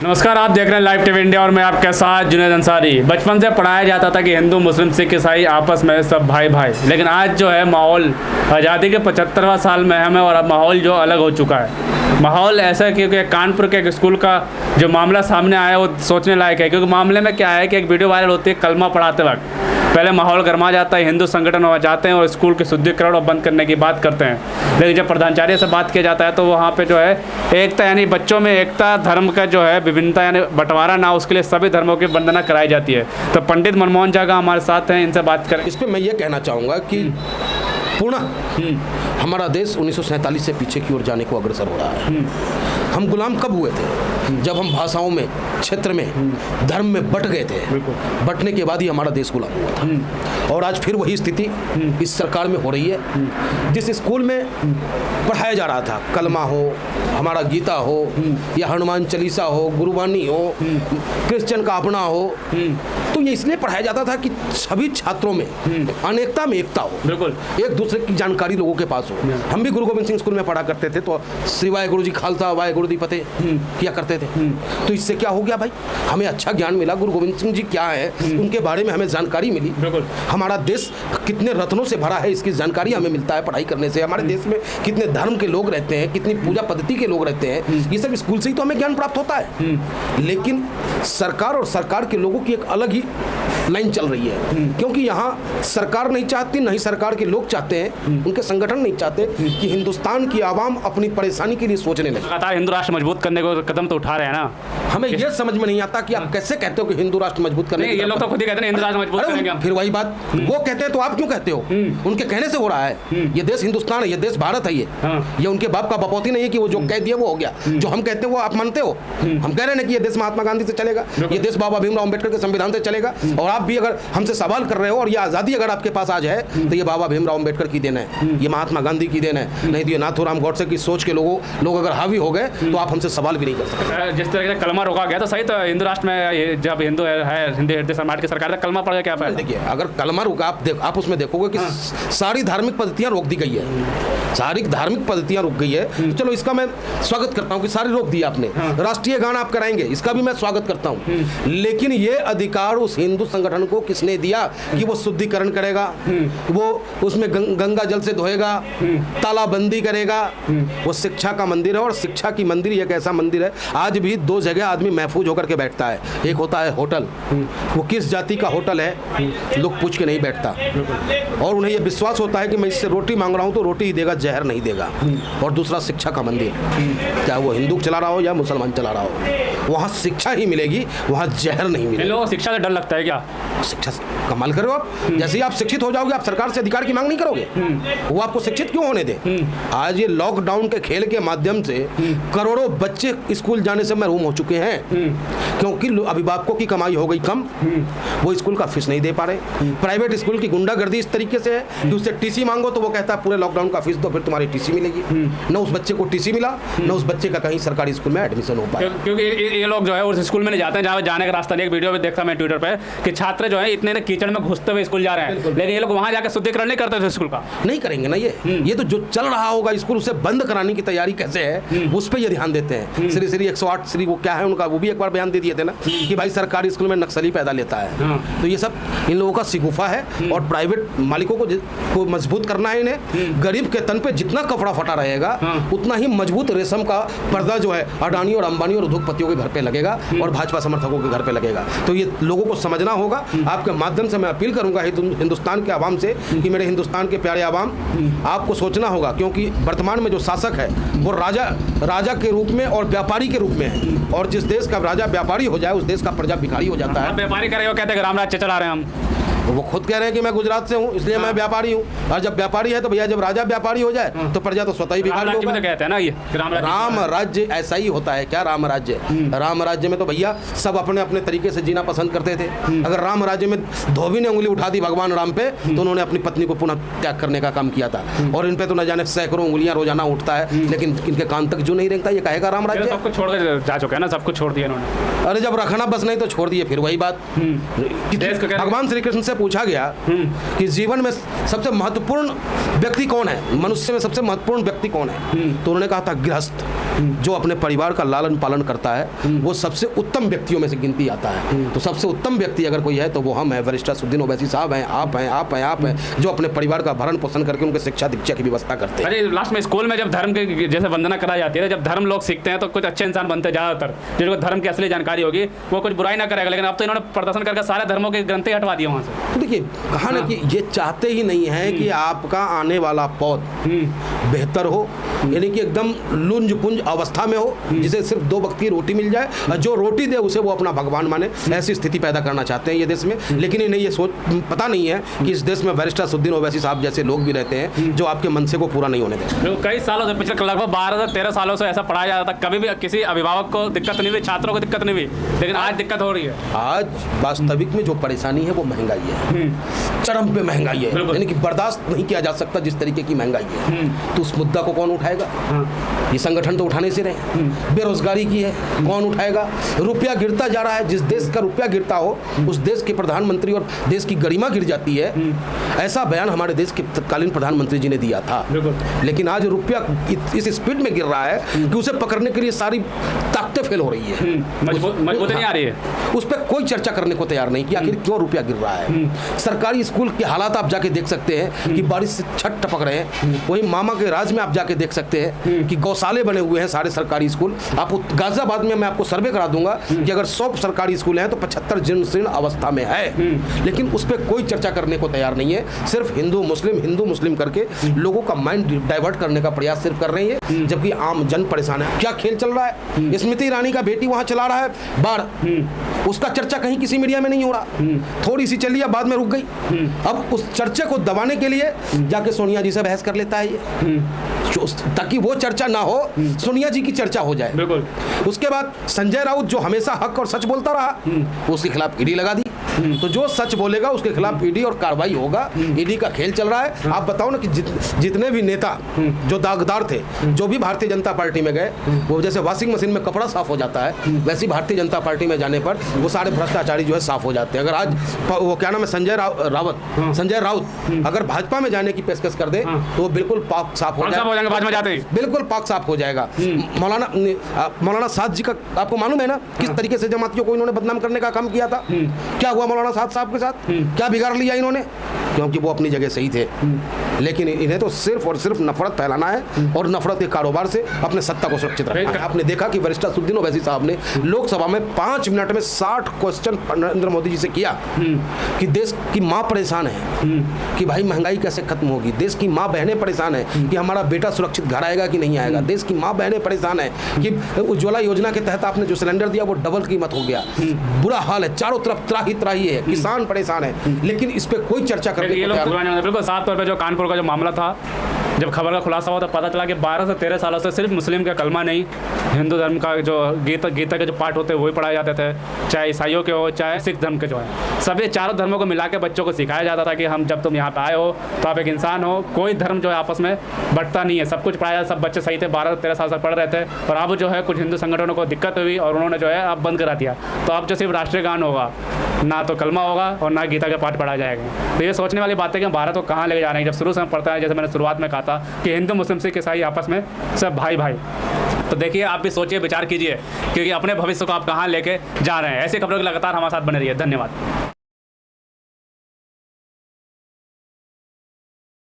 नमस्कार, आप देख रहे हैं लाइव टीवी इंडिया और मैं आपके साथ जुनैद अंसारी। बचपन से पढ़ाया जाता था कि हिंदू मुस्लिम सिख ईसाई आपस में सब भाई भाई, लेकिन आज जो है माहौल आज़ादी के 75वां साल में हमें और अब माहौल जो अलग हो चुका है। माहौल ऐसा है क्योंकि कानपुर के एक स्कूल का जो मामला सामने आया वो सोचने लायक है, क्योंकि मामले में क्या है कि एक वीडियो वायरल होती है कलमा पढ़ाते वक्त। पहले माहौल गर्मा जाता है, हिंदू संगठन वहाँ जाते हैं और स्कूल के शुद्धिकरण और बंद करने की बात करते हैं, लेकिन जब प्रधानाचार्य से बात किया जाता है तो वहाँ पे जो है एकता यानी बच्चों में एकता, धर्म का जो है विभिन्नता यानी बंटवारा ना, उसके लिए सभी धर्मों की वंदना कराई जाती है। तो पंडित मनमोहन झा का हमारे साथ हैं, इनसे बात करें। इस पर मैं ये कहना चाहूँगा कि पुनः हमारा देश 1947 से पीछे की ओर जाने को अग्रसर हो रहा है। हम गुलाम कब हुए थे? जब हम भाषाओं में, क्षेत्र में, धर्म में बट गए थे। बटने के बाद ही हमारा देश गुलाम हुआ था और आज फिर वही स्थिति इस सरकार में हो रही है। जिस स्कूल में पढ़ाया जा रहा था, कलमा हो, हमारा गीता हो या हनुमान चालीसा हो, गुरुबानी हो, क्रिश्चियन का अपना हो, तो ये इसलिए पढ़ाया जाता था कि सभी छात्रों में अनेकता में एकता हो, बिल्कुल एक दूसरे की जानकारी लोगों के पास हो। हम भी गुरु गोविंद सिंह स्कूल में पढ़ा करते थे, तो श्री वाहेगुरु जी खालसा वाहेगुरु दी फतेह किया करते थे। तो इससे क्या हो गया भाई, हमें अच्छा ज्ञान मिला, गुरु गोविंद सिंह जी क्या है उनके बारे में हमें जानकारी मिली। हमारा देश कितने रत्नों से भरा है इसकी जानकारी हमें मिलता है पढ़ाई करने से। हमारे देश में कितने धर्म के लोग रहते हैं, कितनी पूजा पद्धति के लोग रहते हैं, ये सब स्कूल से ही तो हमें ज्ञान प्राप्त होता है। लेकिन सरकार और सरकार के लोगों की एक अलग ही लाइन चल रही है, क्योंकि यहाँ सरकार नहीं चाहती, नहीं सरकार के लोग चाहते हैं, उनके संगठन नहीं चाहते कि हिंदुस्तान की आवाम अपनी परेशानी के लिए सोचने लगे। लगातार हिंदू राष्ट्र मजबूत करने को कदम तो उठा रहे हैं ना। हमें यह समझ में नहीं आता कि आप कैसे कहते हो कि हिंदू राष्ट्र मजबूत करने, ये लोग तो खुद ही कहते हैं हिंदू राष्ट्र मजबूत करेंगे। फिर वही बात वो कहते हैं तो आप क्यों कहते हो? उनके कहने से हो रहा है। ये देश हिंदुस्तान है, ये देश भारत है, ये उनके बाप का बपौती नहीं है कि वो जो कह दिया वो हो गया। जो हम कहते हैं वो आप मानते हो। हम कह रहे हैं कि ये देश महात्मा गांधी से चलेगा, ये देश बाबा भीमराव अम्बेडकर के संविधान से चलेगा। और आप भी अगर हमसे सवाल कर रहे हो और ये आज़ादी अगर आपके पास आज है तो ये बाबा भीमराव अम्बेडकर की देन है, ये महात्मा गांधी की देन है, नहीं तो ये नाथूराम गौडसे की सोच के लोग अगर हावी हो गए तो आप हमसे सवाल भी नहीं कर सकते। जिस तरह से कलमा रोका गया तो सही, तो हिंदू राष्ट्र में जब हिंदू है हिंदी हृदय समाज की सरकार कलमा पड़ गया, क्या फायदा? देखिए, अगर कलमा रोका आप उसमें देखोगे कि सारी धार्मिक पद्धतियां रोक दी गई है, सारी धार्मिक पद्धतियां रुक गई है। तो चलो इसका मैं स्वागत करता हूं कि सारी रोक दी आपने। राष्ट्रीय गान आप कराएंगे, इसका भी मैं स्वागत करता हूं। लेकिन ये अधिकार उस हिंदू संगठन को किसने दिया कि वो शुद्धिकरण करेगा, वो उसमें गंगा जल से धोएगा, तालाबंदी करेगा? वो शिक्षा का मंदिर है और शिक्षा की मंदिर एक ऐसा मंदिर है, आज भी दो जगह आदमी महफूज होकर के बैठता है। एक होता है होटल, वो किस जाति का होटल है लोग पूछ के नहीं बैठता, और उन्हें यह विश्वास होता है कि मैं इससे रोटी मांग रहा हूं तो रोटी ही देगा, जहर नहीं देगा। और दूसरा शिक्षा का मंदिर, चाहे वो हिंदू चला रहा हो या मुसलमान चला रहा हो, वहाँ शिक्षा ही मिलेगी, वहाँ जहर नहीं मिलेगा। लोगों को शिक्षा से डर लगता है क्या? शिक्षा कमाल करो आप, जैसे ही आप शिक्षित हो जाओगे आप सरकार से अधिकार की मांग नहीं करोगे। वो आपको शिक्षित क्यों होने दे? आज ये लॉकडाउन के खेल के माध्यम से करोड़ों बच्चे स्कूल जाने से महरूम हो चुके हैं, क्योंकि अभिभावकों की कमाई हो गई कम, वो स्कूल का फीस नहीं दे पा रहे। प्राइवेट स्कूल की गुंडागर्दी इस तरीके से है कि उससे टीसी मांगो तो वो कहता है पूरे लॉकडाउन का फीस दो फिर तुम्हारी टीसी मिलेगी। न उस बच्चे को टीसी मिला, न उस बच्चे का कहीं सरकारी स्कूल में एडमिशन हो पाया। क्योंकि ये लोग जो है उस स्कूल में नहीं जाते हैं जहाँ जाने का रास्ता नहीं। एक वीडियो में देखता मैं ट्विटर पे कि छात्र जो है इतने कीचड़ में घुसते हुए स्कूल जा रहे हैं, लेकिन ये लोग वहाँ जाकर शुद्धिकरण नहीं करते स्कूल का। नहीं करेंगे ना ये तो जो चल रहा होगा स्कूल उसे बंद कराने की तैयारी कैसे है उस पर ये ध्यान देते हैं। श्री 108 श्री वो क्या है उनका, वो भी एक बार बयान दे दिए थे ना कि भाई सरकारी स्कूल में नक्सली पैदा लेता है। तो ये सब इन लोगों का शिगुफा है और प्राइवेट मालिकों को मजबूत करना है इन्हें। गरीब के तन पे जितना कपड़ा फटा रहेगा उतना ही मजबूत रेशम का पर्दा जो है अडानी और अंबानी और उद्योगपतियों के घर पे लगेगा और भाजपा समर्थकों के घर पे लगेगा। तो ये लोगों को समझना होगा। आपके माध्यम से मैं अपील करूंगा हिंदुस्तान के आवाम से कि मेरे हिंदुस्तान के प्यारे आवाम, आपको सोचना होगा, क्योंकि वर्तमान में जो शासक है वो राजा के रूप में और व्यापारी के रूप में है, और जिस देश का राजा व्यापारी हो जाए उस देश का प्रजा भिखारी हो जाता है। व्यापारी करे वो कहते हैं राम राज्य चला रहे हैं हम, वो खुद कह रहे हैं कि मैं गुजरात से हूँ इसलिए मैं व्यापारी हूँ। और जब व्यापारी है तो भैया जब राजा व्यापारी हो जाए तो प्रजा तो स्वतः ही भिखारी होगा। तो कहते हैं ना ये राम राज्य ऐसा ही होता है क्या? राम राज्य में तो भैया सब अपने अपने तरीके से जीना पसंद करते थे। अगर राम राज्य में धोबी ने उंगली उठा दी भगवान राम पे तो उन्होंने अपनी पत्नी को पुनः त्याग करने का काम किया था, और इन पे तो न जाने सैकड़ों उंगलियां रोजाना उठता है, लेकिन इनके कान तक जो नहीं रेंगता ये कहेगा राम राज्य। सबको छोड़ के जा चुके हैं ना, सब कुछ छोड़ दिया इन्होंने। अरे जब रखना बस नहीं तो छोड़ दिए, फिर वही बात। भगवान श्री कृष्ण से पूछा गया कि जीवन में सबसे महत्वपूर्ण व्यक्ति कौन है, मनुष्य में सबसे महत्वपूर्ण व्यक्ति कौन है, तो उन्होंने कहा था गृहस्थ, जो अपने परिवार का लालन पालन करता है, वो सबसे उत्तम व्यक्तियों में से गिनती आता है। तो सबसे उत्तम व्यक्ति अगर कोई है तो वो हम हैं, बैरिस्टर असदुद्दीन ओवैसी साहब हैं, आप हैं, जो अपने परिवार का भरण पोषण करके उनके शिक्षा दीक्षा की व्यवस्था करते हैं। अरे लास्ट में स्कूल में जब धर्म के जैसे वंदना कराई जाती है, जब धर्म लोग सीखते हैं तो कुछ अच्छे इंसान बनते हैं ज़्यादातर, जिनको धर्म की असली जानकारी होगी वो कुछ बुराई ना करेगा। लेकिन अब तो इन्होंने प्रदर्शन करके सारे धर्मों के ग्रंथ ही हटवा दिए वहाँ से। तो देखिए कहा ना कि ये चाहते ही नहीं है कि आपका आने वाला पौध बेहतर हो, यानी कि एकदम लुंज पुंज अवस्था में हो, जिसे सिर्फ 2 वक्त की रोटी मिल जाए और जो रोटी दे उसे वो अपना भगवान माने, ऐसी स्थिति पैदा करना चाहते हैं ये देश में। लेकिन इन्हें ये सोच पता नहीं है कि इस देश में बैरिस्टर असदुद्दीन ओवैसी साहब जैसे लोग भी रहते हैं जो आपके मनसे को पूरा नहीं होने देते। कई सालों से, पिछले लगभग 12 से 13 सालों से ऐसा पढ़ाया जाता था, कभी भी किसी अभिभावक को दिक्कत नहीं हुई, छात्रों को दिक्कत नहीं हुई, लेकिन आज दिक्कत हो रही है। आज वास्तविक में जो परेशानी है वो महंगाई है, चरम पे महंगाई है, यानी कि बर्दाश्त नहीं किया जा सकता जिस तरीके की महंगाई है। तो उस मुद्दा को कौन उठाएगा? ये संगठन तो उठाने से रहे। बेरोजगारी की है, कौन उठाएगा? रुपया गिरता जा रहा है, जिस देश का रुपया गिरता हो उस देश के प्रधानमंत्री और देश की गरिमा गिर जाती है, ऐसा बयान हमारे देश के तत्कालीन प्रधानमंत्री जी ने दिया था। लेकिन आज रुपया इस स्पीड में गिर रहा है कि उसे पकड़ने के लिए सारी ताकतें फेल हो रही है, मजबूती नहीं आ रही है, उस पर कोई चर्चा करने को तैयार नहीं कि आखिर क्यों रुपया गिर रहा है। सरकारी स्कूल के हालात आप जाके देख सकते हैं कि बारिश से छत टपक रहे हैं। वहीं मामा के राज में आप जाके देख सकते हैं कि गौशाले बने हुए हैं सारे सरकारी स्कूल। आप गाजियाबाद में मैं आपको सर्वे करा दूंगा कि अगर 100 सरकारी स्कूल हैं तो 75 जीर्ण अवस्था में है, लेकिन उस पर कोई चर्चा करने को तैयार नहीं है। सिर्फ हिंदू मुस्लिम करके लोगों का माइंड डाइवर्ट करने का प्रयास सिर्फ कर रही है, जबकि आम जन परेशान है। क्या खेल चल रहा है? स्मृति ईरानी का बेटी वहां चला रहा है बाढ़, उसका चर्चा कहीं किसी मीडिया में नहीं हो रहा, थोड़ी सी चली बाद में रुक गई। अब उस चर्चे को दबाने के लिए जाके सोनिया जी से बहस कर लेता है ये, ताकि वो चर्चा ना हो, सोनिया जी की चर्चा हो जाए। बिल्कुल। उसके बाद संजय राउत जो हमेशा हक और सच बोलता रहा, उसके खिलाफ ईडी लगा दी। तो जो सच बोलेगा उसके खिलाफ ईडी और कार्रवाई होगा। ईडी का खेल चल रहा है। आप बताओ ना कि जितने भी नेता जो दागदार थे, जो भी भारतीय जनता पार्टी में गए, वो जैसे वॉशिंग मशीन में कपड़ा साफ हो जाता है, वैसे भारतीय जनता पार्टी में जाने पर वो सारे भ्रष्टाचारी जो है साफ हो जाते हैं। अगर आज वो क्या नाम है संजय राउत अगर भाजपा में जाने की पेशकश कर दे तो वो बिल्कुल पाक साफ हो जाएगा, भाजपा जाते बिल्कुल पाक साफ हो जाएगा। मौलाना साद जी का आपको मालूम है ना किस तरीके से जमातियों को इन्होंने बदनाम करने का काम किया था? क्या हुआ मौलाना साद साहब के साथ? क्या बिगाड़ लिया इन्होंने? क्योंकि वो अपनी जगह सही थे, लेकिन इन्हें तो सिर्फ और सिर्फ नफरत फैलाना है और नफरत के कारोबार से अपने सत्ता को सुरक्षित रखना है। आपने देखा कि बैरिस्टर असदुद्दीन ओवैसी साहब ने लोकसभा में 5 मिनट में 60 क्वेश्चन नरेंद्र मोदी जी से किया कि देश की माँ परेशान है, कि भाई महंगाई कैसे खत्म होगी, देश की माँ बहनें परेशान है कि हमारा बेटा सुरक्षित घर आएगा कि नहीं आएगा, देश की माँ बहनें परेशान है कि उज्ज्वला योजना के तहत आपने जो सिलेंडर दिया वो डबल कीमत हो गया, बुरा हाल है, चारों तरफ त्राही है, किसान परेशान है, लेकिन इस पर कोई चर्चा करने को तैयार नहीं। बिल्कुल साफ तौर पे जो कानपुर का जो मामला था, जब खबर का खुलासा हुआ तो पता चला कि 12 से 13 सालों से सिर्फ मुस्लिम का कलमा नहीं, हिंदू धर्म का जो गीता के जो पाठ होते हैं वही पढ़ाए जाते थे, चाहे ईसाइयों के हो चाहे सिख धर्म के जो है, सभी चारों धर्मों को मिला के बच्चों को सिखाया जाता था कि हम जब तुम यहाँ पे आए हो तो आप एक इंसान हो, कोई धर्म जो है आपस में बढ़ता नहीं है, सब कुछ पढ़ाया जाता, सब बच्चे सही थे, 12 से 13 साल से पढ़ रहे थे। और अब जो है कुछ हिंदू संगठनों को दिक्कत हुई और उन्होंने जो है अब बंद करा दिया, तो अब जो सिर्फ राष्ट्रीय गान होगा, ना तो कलमा होगा और ना गीता के पाठ पढ़ाया जाएगा। तो ये सोचने वाली बात है कि हम भारत को कहाँ लेके जा रहे हैं। जब शुरू से हम पढ़ते हैं, जैसे मैंने शुरुआत में कहा था कि हिंदू मुस्लिम सिख ईसाई आपस में सब भाई भाई, तो देखिए आप भी सोचिए, विचार कीजिए, क्योंकि अपने भविष्य को आप कहाँ लेके जा रहे हैं। ऐसी खबरों की लगातार हमारे साथ बने रहिए। धन्यवाद।